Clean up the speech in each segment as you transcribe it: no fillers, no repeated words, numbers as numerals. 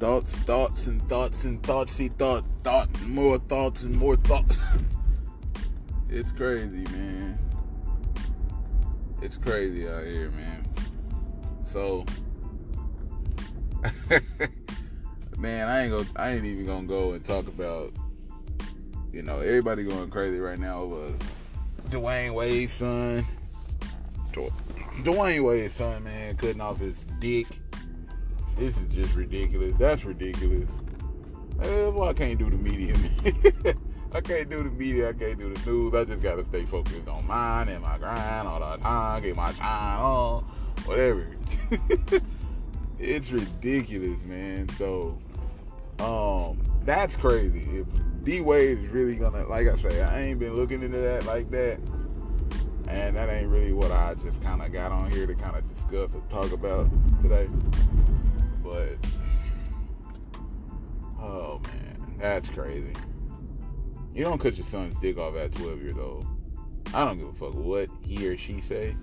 thoughts and thoughtsy thought, more thoughts and more thoughts. It's crazy, man. It's crazy out here, man. So, man, I ain't even gonna go and talk about, everybody going crazy right now over Dwayne Wade's son. Dwayne Wade's son, man, cutting off his dick. This is just ridiculous. That's ridiculous. Well, I can't do the media, man. I can't do the media. I can't do the news. I just gotta stay focused on mine and my grind all the time. Get my shine on. Whatever. It's ridiculous, man. So, that's crazy. If D Wade is really gonna, like I say, I ain't been looking into that like that. And that ain't really what I just kind of got on here to kind of discuss or talk about today. But, oh man, that's crazy. You don't cut your son's dick off at 12 years old. I don't give a fuck what he or she say.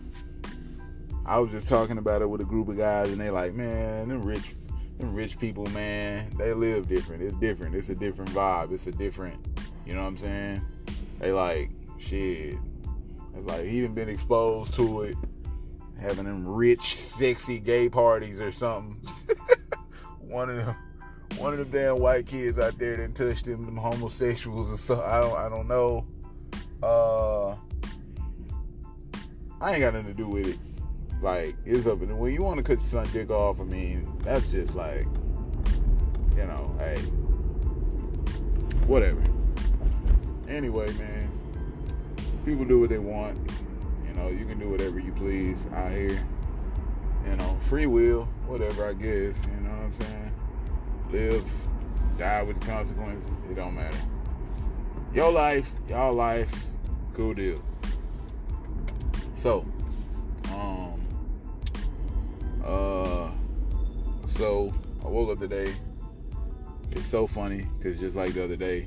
I was just talking about it with a group of guys, and they like, man, them rich people, man, they live different. It's different. It's a different vibe. It's a different, you know what I'm saying? They like, shit. It's like he even been exposed to it, having them rich, sexy gay parties or something. One of them damn white kids out there that touched them homosexuals or something. I don't know. I ain't got nothing to do with it. Like, it's up and when you want to cut your son's dick off, I mean, that's just like, hey, whatever. Anyway, man, people do what they want. You can do whatever you please out here. Free will, whatever, I guess. You know what I'm saying? Live, die with the consequences. It don't matter. Your life, y'all life, cool deal. So, I woke up today. It's so funny because just like the other day,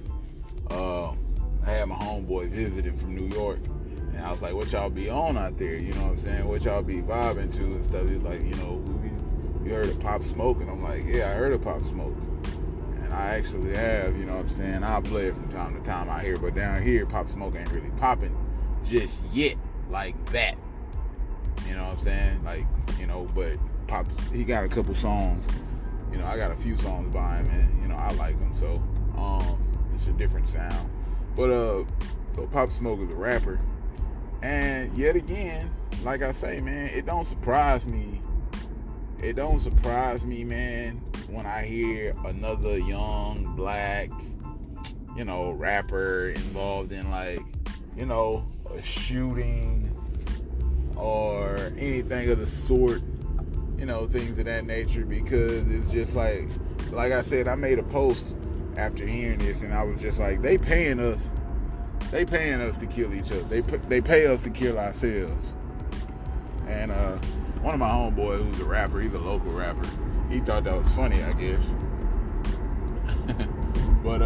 I had my homeboy visiting from New York, and I was like, "What y'all be on out there? You know what I'm saying? What y'all be vibing to and stuff?" He's like, "You heard of Pop Smoke?" And I'm like, "Yeah, I heard of Pop Smoke." And I actually have, you know what I'm saying? I'll play it from time to time out here, but down here, Pop Smoke ain't really popping just yet like that. You know what I'm saying? Like, but Pop, he got a couple songs. I got a few songs by him, and, I like them, so, it's a different sound. But, so Pop Smoke is a rapper. And yet again, like I say, man, it don't surprise me. It don't surprise me, man, when I hear another young, black, rapper involved in, like, a shooting or anything of the sort, things of that nature, because it's just like I said, I made a post after hearing this, and I was just like, they paying us to kill each other. They pay us to kill ourselves. And one of my homeboys who's a rapper, he's a local rapper, he thought that was funny, I guess. But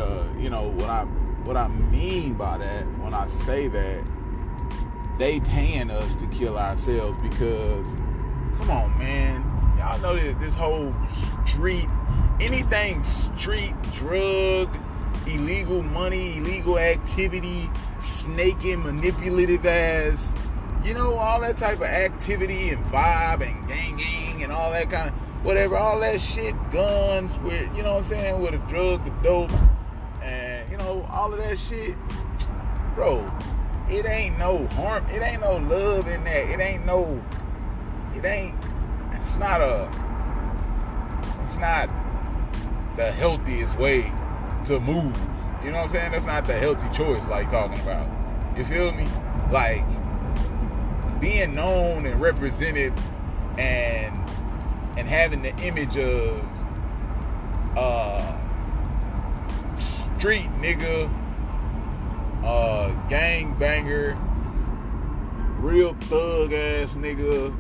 what I mean by that, when I say that, they paying us to kill ourselves, because, come on, man, y'all know that this whole street, anything street, drug, illegal money, illegal activity, snaking, manipulative ass, all that type of activity and vibe and gang and all that kind of whatever, all that shit, guns, with, what I'm saying, with the drugs, the dope, and, all of that shit, bro, it ain't no harm, it ain't no love in that, it's not the healthiest way to move, you know what I'm saying? That's not the healthy choice, like, talking about, you feel me? Like, being known and represented and having the image of street nigga, gang banger, real thug ass nigga,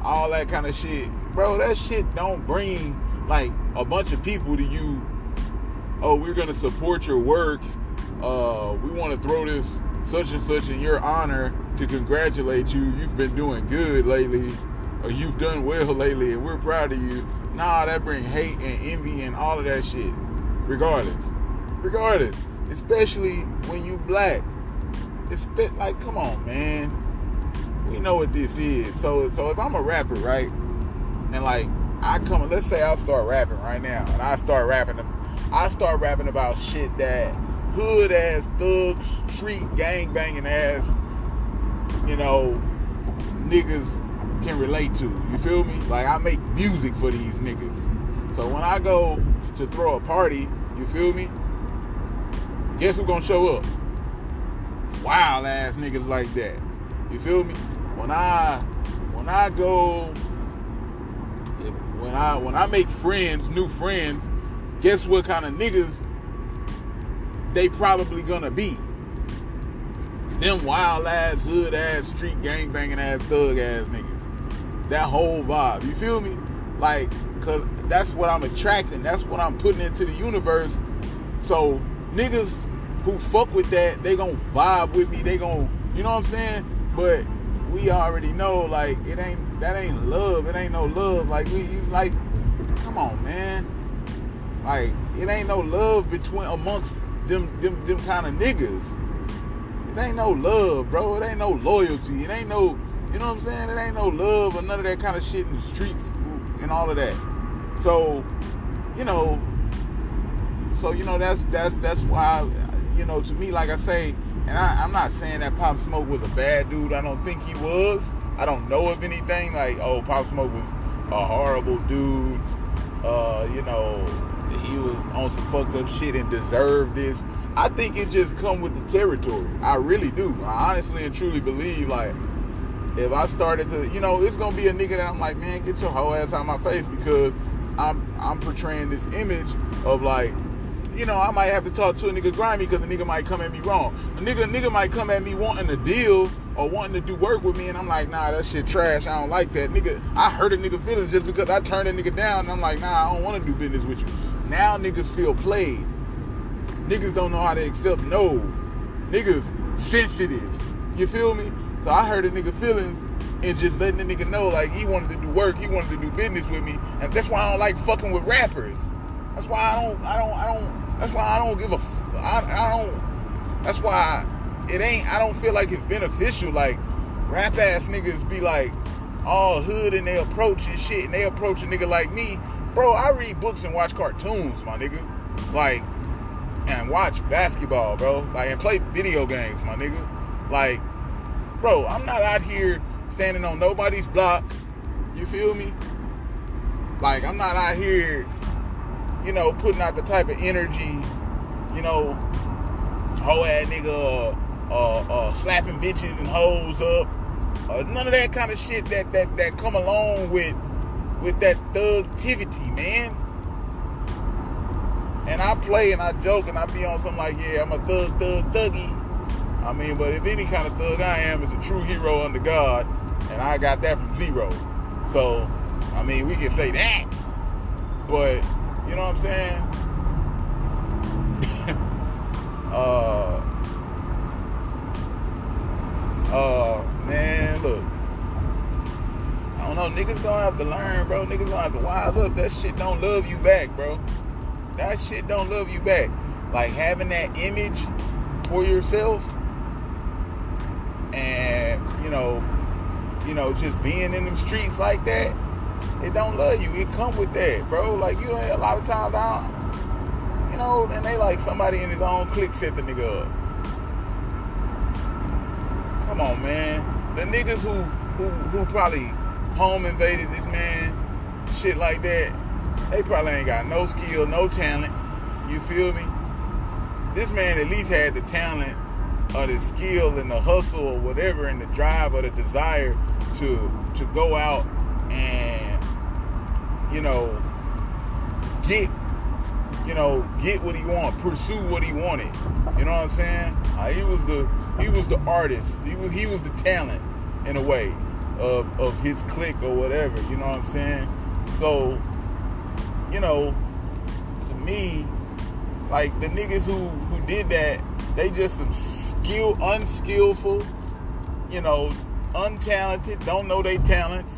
all that kind of shit, bro, that shit don't bring like a bunch of people to you. Oh, we're gonna support your work, we want to throw this such and such in your honor to congratulate you, you've been doing good lately, or you've done well lately and we're proud of you. Nah, that bring hate and envy and all of that shit. Regardless. Especially when you black. It's like, come on, man. We know what this is. So if I'm a rapper, right? And like, let's say I start rapping right now, and I start rapping about shit that hood ass, thug, street, gang banging ass, niggas can relate to. You feel me? Like, I make music for these niggas. So when I go to throw a party, you feel me? Guess who's gonna show up? Wild ass niggas like that. You feel me? When I make friends, new friends, guess what kind of niggas they probably gonna be? Them wild ass, hood ass, street gang banging ass, thug ass niggas. That whole vibe. You feel me? Like, cause that's what I'm attracting. That's what I'm putting into the universe. So niggas who fuck with that, they gon' vibe with me. They gon', you know what I'm saying? But we already know, like, that ain't love. It ain't no love. Like, come on, man. Like, it ain't no love amongst them kind of niggas. It ain't no love, bro. It ain't no loyalty. It ain't no, you know what I'm saying? It ain't no love or none of that kind of shit in the streets and all of that. So, that's why, to me, like I say, and I'm not saying that Pop Smoke was a bad dude. I don't think he was. I don't know of anything like, oh, Pop Smoke was a horrible dude. He was on some fucked up shit and deserved this. I think it just come with the territory. I really do. I honestly and truly believe, like, if I started to, it's gonna be a nigga that I'm like, man, get your whole ass out of my face, because I'm portraying this image of, like, I might have to talk to a nigga grimy because the nigga might come at me wrong. A nigga might come at me wanting a deal or wanting to do work with me, and I'm like, nah, that shit trash. I don't like that. Nigga, I hurt a nigga feelings just because I turned a nigga down, and I'm like, nah, I don't want to do business with you. Now niggas feel played. Niggas don't know how to accept no. Niggas sensitive. You feel me? So I hurt a nigga feelings and just letting the nigga know, like, he wanted to do work, he wanted to do business with me, and that's why I don't like fucking with rappers. That's why I don't give a, that's why I don't feel like it's beneficial. Like, rap ass niggas be like all hood and they approach and shit, and they approach a nigga like me. Bro, I read books and watch cartoons, my nigga. Like, and watch basketball, bro. Like, and play video games, my nigga. Like, bro, I'm not out here standing on nobody's block. You feel me? Like, I'm not out here, putting out the type of energy, hoe ass nigga, slapping bitches and hoes up. None of that kind of shit that come along with that thugtivity, man. And I play and I joke and I be on something like, yeah, I'm a thuggy. I mean, but if any kind of thug I am is a true hero under God, and I got that from zero. So, I mean, we can say that. But, you know what I'm saying? Man, look. I don't know, niggas gonna have to learn, bro. Niggas gonna have to wise up. That shit don't love you back, bro. That shit don't love you back. Like, having that image for yourself and, just being in them streets like that, it don't love you. It come with that, bro. Like, you a lot of times, and they like somebody in his own clique set the nigga up. Come on, man. The niggas who probably home invaded this man, shit like that, they probably ain't got no skill, no talent. You feel me? This man at least had the talent or the skill and the hustle or whatever, and the drive or the desire to go out and, get what he wanted, pursue what he wanted. You know what I'm saying? He was the artist. He was the talent in a way of his clique or whatever. You know what I'm saying? So, to me, like, the niggas who did that, they just some unskillful, untalented, don't know they talents,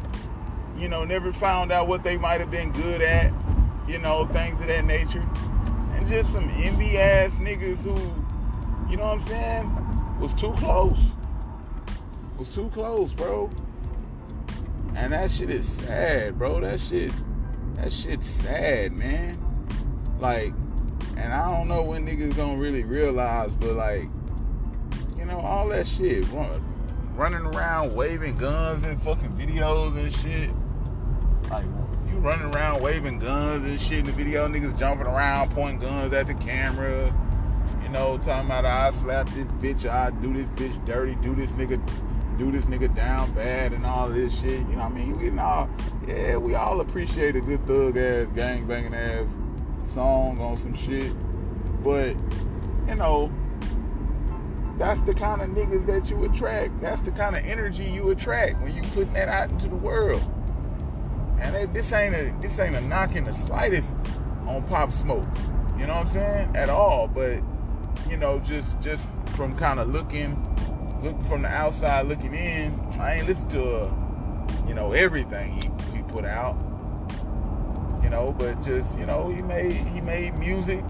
never found out what they might have been good at, things of that nature. And just some envy ass niggas who, you know what I'm saying, was too close. Was too close, bro. And that shit is sad, bro. That shit's sad, man. Like, and I don't know when niggas gonna really realize, but like, all that shit, running around waving guns in fucking videos and shit. Like, you running around waving guns and shit in the video, niggas jumping around, pointing guns at the camera, talking about I slap this bitch, I do this bitch dirty, do this nigga down bad and all this shit. You know what I mean? We all appreciate a good thug ass, gang banging ass song on some shit. But, that's the kind of niggas that you attract. That's the kind of energy you attract when you putting that out into the world. And this ain't a knock in the slightest on Pop Smoke. You know what I'm saying? At all. But, just from kind of looking from the outside looking in, I ain't listened to everything he put out. But just, he made music.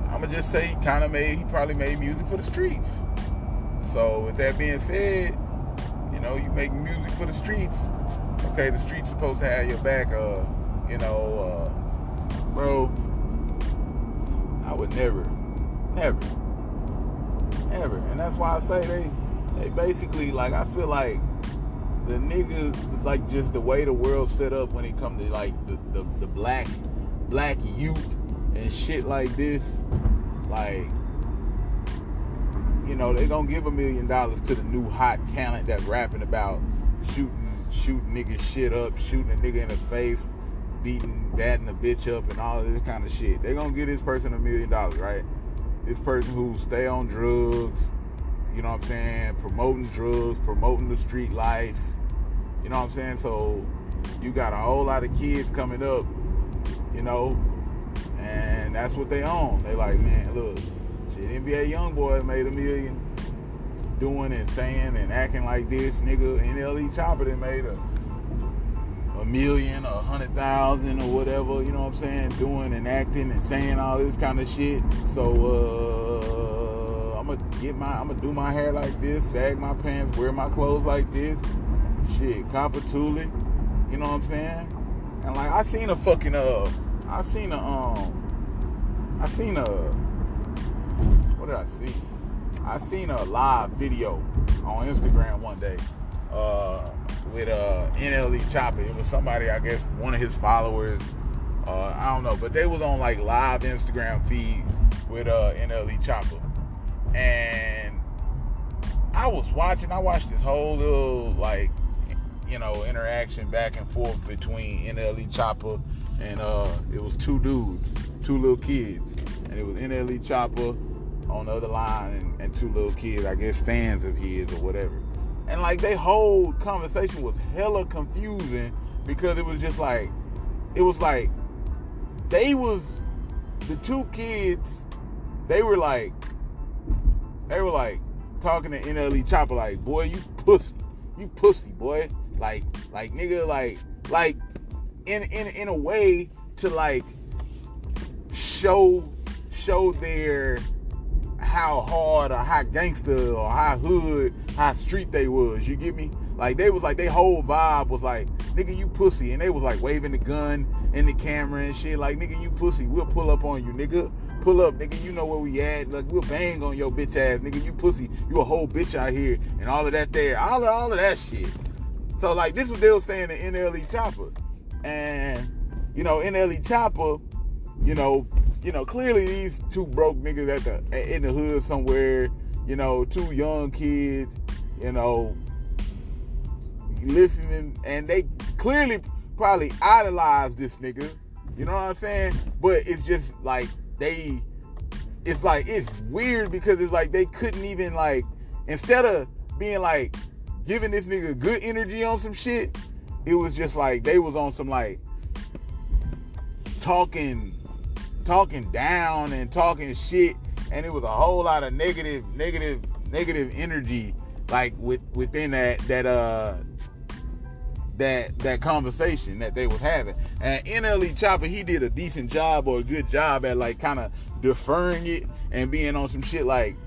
I'ma just say he probably made music for the streets. So with that being said, you make music for the streets. Okay, the streets supposed to have your back, bro. I would never. And that's why I say they basically, like, I feel like the niggas, like, just the way the world's set up when it comes to like the black youth and shit like this, like, they gonna give $1 million to the new hot talent that's rapping about shooting niggas shit up, shooting a nigga in the face, batting a bitch up and all of this kind of shit. They gonna give this person $1 million, right? This person who stay on drugs, you know what I'm saying, promoting drugs, promoting the street life, you know what I'm saying? So you got a whole lot of kids coming up, and that's what they own. They like, man, look, shit, NBA YoungBoy made $1 million doing and saying and acting like this. Nigga, NLE Chopper, they made $1 million or 100,000 or whatever, you know what I'm saying, doing and acting and saying all this kind of shit. So I'm gonna do my hair like this, sag my pants, wear my clothes like this, shit, cop a Thule, you know what I'm saying? And like, I seen a what did I see? I seen a live video on Instagram one day with NLE Chopper. It was somebody, I guess, one of his followers. I don't know, but they was on like live Instagram feed with NLE Chopper. And I watched this whole little, like, interaction back and forth between NLE Chopper and it was two dudes, two little kids. And it was NLE Chopper on the other line and two little kids, I guess fans of his or whatever. And like, their whole conversation was hella confusing because it was like the two kids, they were like talking to NLE Chopper like, boy, you pussy, boy. Like nigga, like in a way to like show their how hard or how gangster or how hood, how street they was, you get me? Like, they was like, their whole vibe was like, nigga, you pussy. And they was like waving the gun in the camera and shit, like, nigga, you pussy, we'll pull up on you, nigga. Pull up, nigga, you know where we at. Like, we'll bang on your bitch ass, nigga, you pussy, you a whole bitch out here, and all of that there, all of that shit. So like, this is what they were saying to NLE Chopper. And, NLE Chopper, clearly these two broke niggas in the hood somewhere, two young kids, listening, and they clearly probably idolize this nigga, you know what I'm saying? But it's just like, it's weird because it's like they couldn't even, like, instead of being like giving this nigga good energy on some shit, it was just like they was on some like talking down and talking shit, and it was a whole lot of negative energy like within that conversation that they was having. And NLE Chopper, he did a decent job or a good job at like kind of deferring it and being on some shit like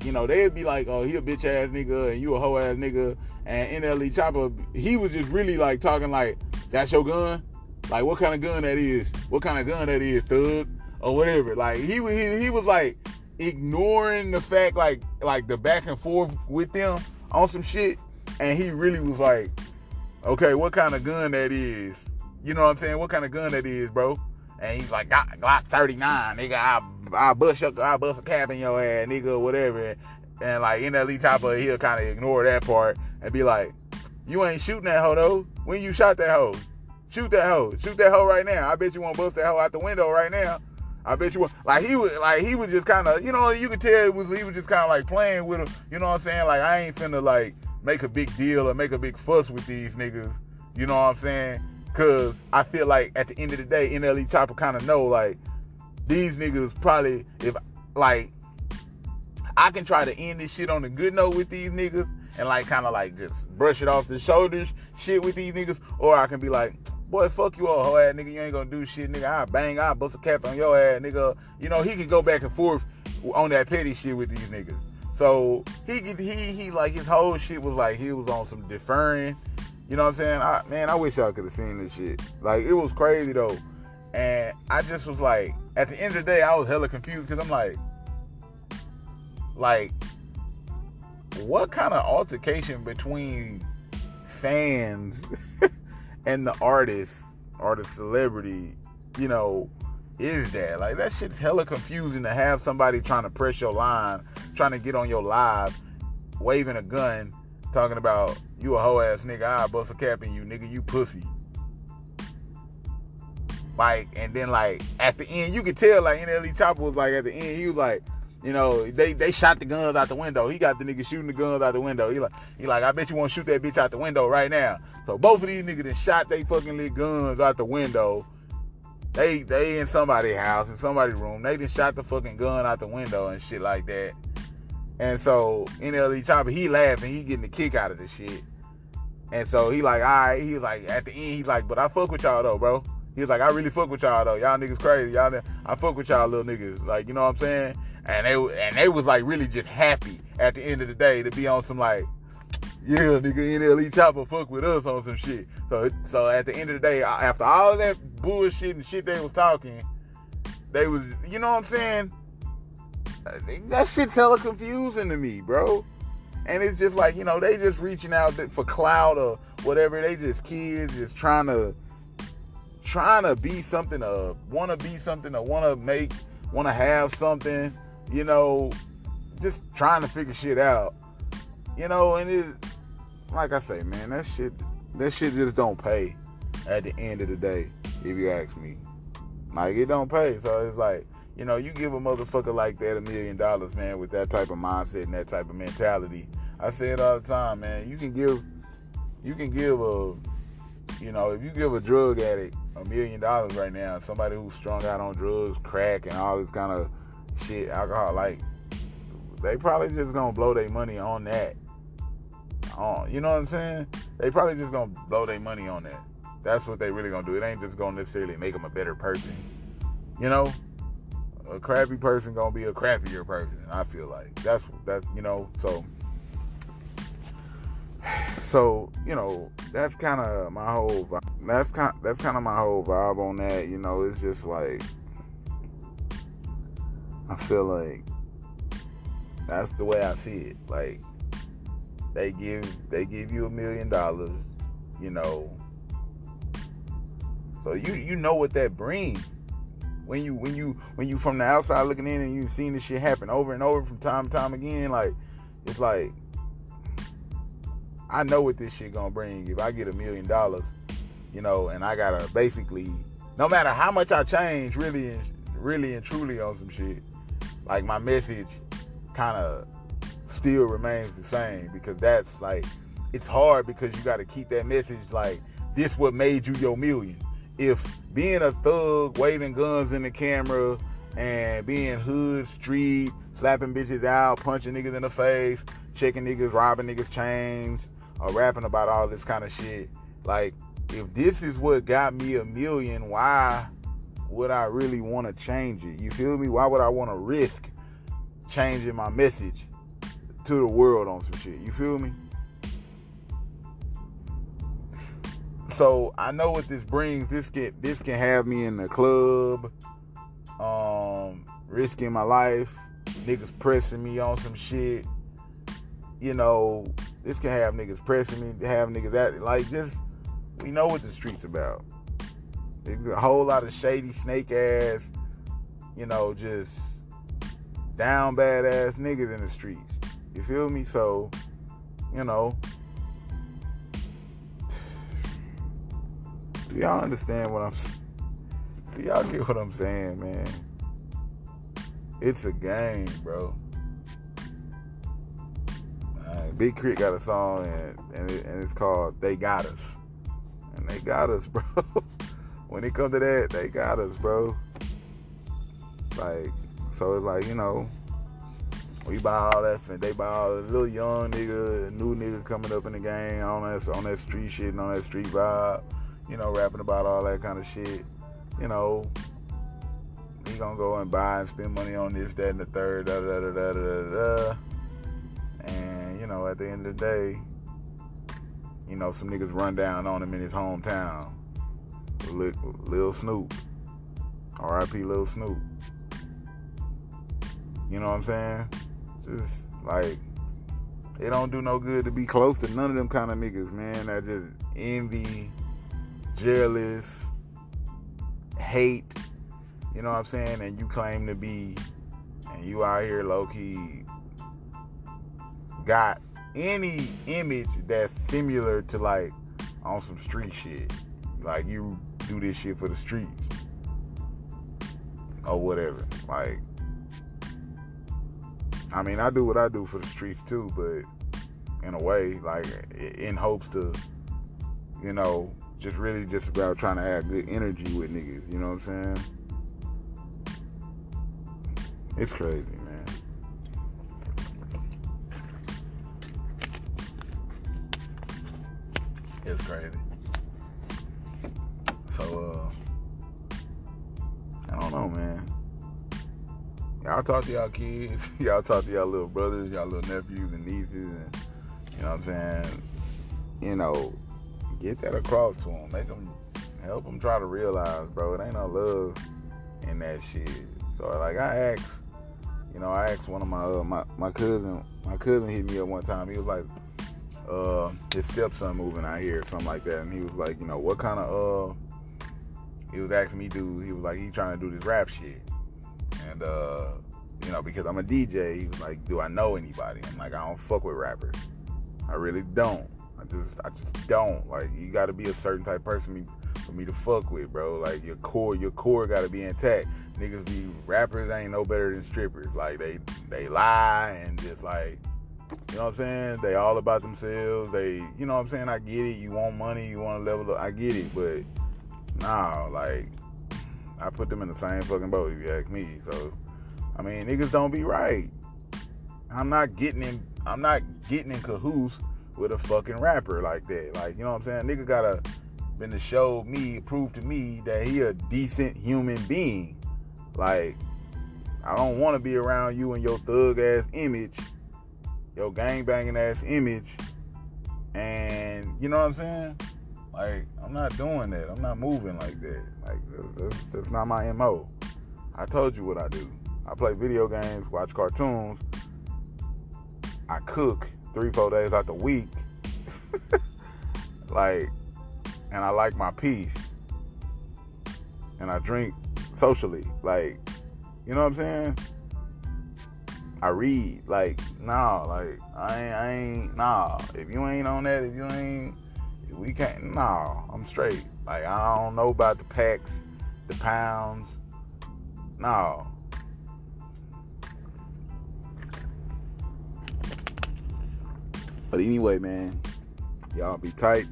you know, they'd be like, oh, he a bitch ass nigga and you a hoe ass nigga. And NLE Chopper, he was just really like talking like, that's your gun? Like, what kind of gun that is? What kind of gun that is, thug? Or whatever. Like, he was like ignoring the fact like the back and forth with them on some shit. And he really was like, okay, what kind of gun that is? You know what I'm saying? What kind of gun that is, bro? And he's like, Glock 39, nigga, I'll bust a cap in your ass, nigga, or whatever. And like NLE Chopper, he'll kind of ignore that part and be like, you ain't shooting that hoe though. When you shot that hoe, shoot that hoe. Shoot that hoe right now. I bet you won't bust that hoe out the window right now. I bet you won't. Like he was just kind of, you know, you could tell he was just kind of like playing with him. You know what I'm saying? Like, I ain't finna like make a big deal or make a big fuss with these niggas. You know what I'm saying? Cause I feel like at the end of the day, NLE Chopper kind of know like these niggas probably, if like I can try to end this shit on a good note with these niggas and like kind of like just brush it off the shoulders shit with these niggas, or I can be like, boy, fuck you all, hoe ass nigga, you ain't gonna do shit, nigga. I bust a cap on your ass, nigga. You know, he could go back and forth on that petty shit with these niggas. So he like his whole shit was like he was on some deferring. You know what I'm saying? I wish y'all could have seen this shit. Like, it was crazy though. And I just was like, at the end of the day, I was hella confused because I'm like, what kind of altercation between fans and the artist or the celebrity, you know, is that? Like, that shit's hella confusing to have somebody trying to press your line, trying to get on your live, waving a gun, talking about, you a hoe ass nigga, I'll bust a cap in you, nigga, you pussy. Like, and then like, at the end, you could tell like NLE Chopper was like, at the end, he was like, you know, they shot the guns out the window. He got the nigga shooting the guns out the window. He like, I bet you won't shoot that bitch out the window right now. So both of these niggas that shot they fucking little guns out the window. They in somebody's house, in somebody's room. They just shot the fucking gun out the window and shit like that. And so NLE Chopper, he laughing, he getting a kick out of the shit. And so he like, all right, he was like, at the end, he like, but I fuck with y'all though, bro. He was like, I really fuck with y'all though. Y'all niggas crazy. I fuck with y'all little niggas. Like, you know what I'm saying? And they was like really just happy at the end of the day to be on some like, yeah, nigga, NLE Chopper fuck with us on some shit. So at the end of the day, after all that bullshit and shit they was talking, they was, you know what I'm saying? That shit's hella confusing to me, bro. And it's just like, you know, they just reaching out for clout or whatever. They just kids just trying to be something, want to be something, or want to have something, you know, just trying to figure shit out, you know. And it, like I say, man, that shit just don't pay at the end of the day, if you ask me. Like, it don't pay. So it's like, you know, you give a motherfucker like that $1 million, man, with that type of mindset and that type of mentality. I say it all the time, man. You can give a, you know, if you give a drug addict $1 million right now, somebody who's strung out on drugs, crack, and all this kind of shit, alcohol, like, they probably just gonna blow their money on that. You know what I'm saying? They probably just gonna blow their money on that. That's what they really gonna do. It ain't just gonna necessarily make them a better person. You know? A crappy person gonna be a crappier person, I feel like. That's you know, so you know, that's kind of my whole vibe. That's kind of my whole vibe on that. You know, it's just like, I feel like that's the way I see it. Like, they give you $1 million, you know, so you know what that brings. When you from the outside looking in and you've seen this shit happen over and over from time to time again, like, it's like, I know what this shit gonna bring. If I get $1 million, you know, and I gotta basically, no matter how much I change, really and truly on some shit, like, my message kind of still remains the same, because that's like, it's hard because you gotta keep that message like, this what made you your million. If being a thug, waving guns in the camera, and being hood, street, slapping bitches out, punching niggas in the face, checking niggas, robbing niggas chains, or rapping about all this kind of shit, Like, if this is what got me a million, why would I really want to change it? You feel me? Why would I want to risk changing my message to the world on some shit? You feel me? So I know what this brings. This can have me in the club, risking my life, niggas pressing me on some shit. You know, this can have niggas pressing me, have niggas at it. Like, just, we know what the street's about. There's a whole lot of shady, snake ass, you know, just down bad ass niggas in the streets. You feel me? So, you know, do y'all understand what I'm saying? Do y'all get what I'm saying, man? It's a game, bro. Big Crit got a song and it's called They Got Us. And they got us, bro. When it comes to that, they got us, bro. Like, so it's like, you know, we buy all that, they buy all the little young nigga, new nigga coming up in the game on that street shit and on that street vibe, you know, rapping about all that kind of shit. You know, he gonna go and buy and spend money on this, that, and the third, da da da da da da. And, you know, at the end of the day, you know, some niggas run down on him in his hometown. Lil Snoop. R.I.P. Lil Snoop. You know what I'm saying? Just, like, it don't do no good to be close to none of them kind of niggas, man. That just envy, jealous, hate, you know what I'm saying? And you claim to be, and you out here low-key got any image that's similar to, like, on some street shit. Like, you do this shit for the streets or whatever. Like, I mean, I do what I do for the streets too, but in a way, like, in hopes to, you know, just really just about trying to have good energy with niggas, you know what I'm saying? It's crazy, man. It's crazy. So, I don't know, man. Y'all talk to y'all kids. Y'all talk to y'all little brothers, y'all little nephews and nieces, and, you know what I'm saying? You know, get that across to them. Help them try to realize, bro, it ain't no love in that shit. So, like, I asked one of my cousin hit me up one time. He was like, his stepson moving out here or something like that, and he was like, you know, what kind of he was asking me, he was like, he trying to do this rap shit, and you know, because I'm a DJ, he was like, do I know anybody? I'm like, I don't fuck with rappers. I really don't. I just don't. Like, you got to be a certain type of person for me to fuck with, bro. Like, your core got to be intact. Rappers ain't no better than strippers. Like, they lie and just, like, you know what I'm saying? They all about themselves. You know what I'm saying? I get it. You want money. You want to level up. I get it. But, nah, like, I put them in the same fucking boat, if you ask me. So, I mean, niggas don't be right. I'm not getting in cahoots with a fucking rapper like that. Like, you know what I'm saying? Nigga gotta been to show me, prove to me that he a decent human being. Like, I don't want to be around you and your thug ass image, your gangbanging ass image, and you know what I'm saying? Like, I'm not doing that. I'm not moving like that. Like, that's not my MO. I told you what I do. I play video games, watch cartoons, I cook 3-4 days out the week. Like, and I like my peace. And I drink socially. Like, you know what I'm saying? I read. Like, nah, like, I ain't, nah. If you ain't on that, we can't, nah, I'm straight. Like, I don't know about the packs, the pounds. No. But anyway, man, y'all be tight.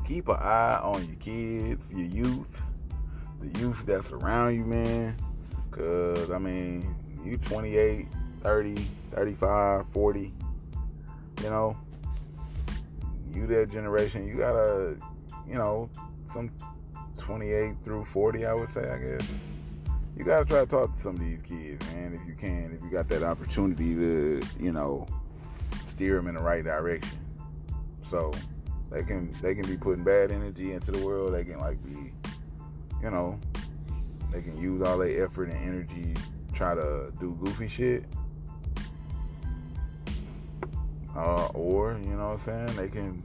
Keep an eye on your kids, your youth, the youth that's around you, man. Because, I mean, you 28, 30, 35, 40, you know, you that generation, you gotta, some 28 through 40, I would say, I guess. You gotta try to talk to some of these kids, man, if you can, if you got that opportunity to, steer them in the right direction. So they can be putting bad energy into the world. They can be, they can use all their effort and energy try to do goofy shit. Or, you know what I'm saying, they can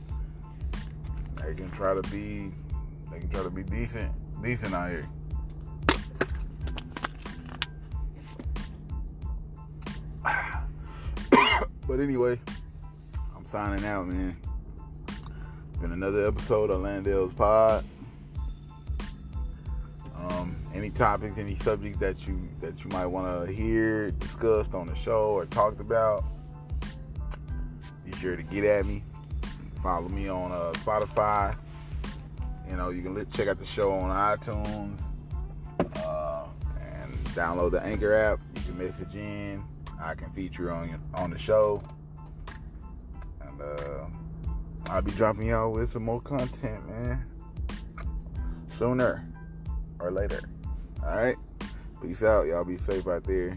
try to be decent out here. But anyway, I'm signing out, man. Been another episode of Landale's Pod. Any topics, any subjects that you might want to hear discussed on the show or talked about, be sure to get at me. Follow me on Spotify. You can check out the show on iTunes and download the Anchor app. You can message in. I can feature on the show, and I'll be dropping y'all with some more content, man, sooner or later. All right, peace out. Y'all be safe out there.